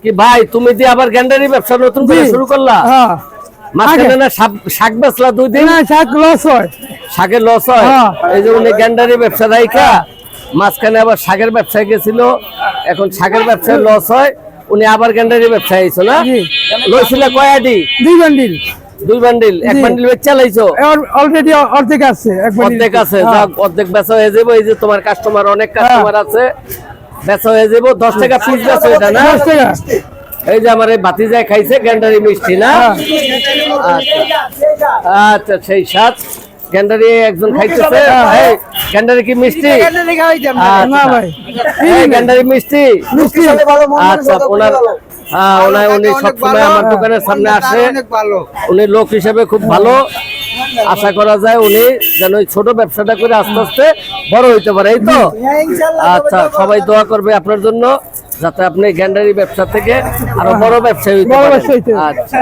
কি ভাই তুমি যে আবার গ্যান্ডারি ব্যবসা নতুন করে শুরু করলা? মাঝখানে না শাক বেচলা 2 দিন? না, শাক লস হয়। শাকের লস হয়? এই যে উনি গ্যান্ডারি ব্যবসা রাইখা মাঝখানে আবার শাকের ব্যবসায় গেছিল, এখন শাকের ব্যবসায় লস হয়, উনি আবার গ্যান্ডারি ব্যবসায় আইছো না? লইছিল কয়ডি? 2 বান্ডিল। 2 বান্ডিল, 1 বান্ডিল বেচে চালাইছো? অলরেডি অর্ধেক আছে, অর্ধেক আছে। যাক, অর্ধেক বেচা হয়ে যাবে। এই যে তোমার কাস্টমার, অনেক কাস্টমার আছে, বেচা হয়ে যাবে। 10 টাকা পিস বেচো এটা না? 10 টাকা। এই যে আমার এই ভাতিজায় খাইছে গ্যান্ডারি মিষ্টি না? আচ্ছা, সেই স্বাদ গ্যান্ডারি একজন খাইতেছে। এই গ্যান্ডারি কি মিষ্টি? না ভাই, এই গ্যান্ডারি মিষ্টি। আচ্ছা, উনি সবসময় আমার দোকানের সামনে আসে, উনি লোক হিসেবে খুব ভালো। আশা করা যায় উনি যেন ওই ছোট ব্যবসাটা করে আস্তে আস্তে বড় হইতে পারে, এই তো? আচ্ছা, সবাই দোয়া করবে আপনার জন্য, যাতে আপনি গ্যান্ডারি ব্যবসা থেকে আরো বড় ব্যবসায়ী হইতে পারেন। আচ্ছা।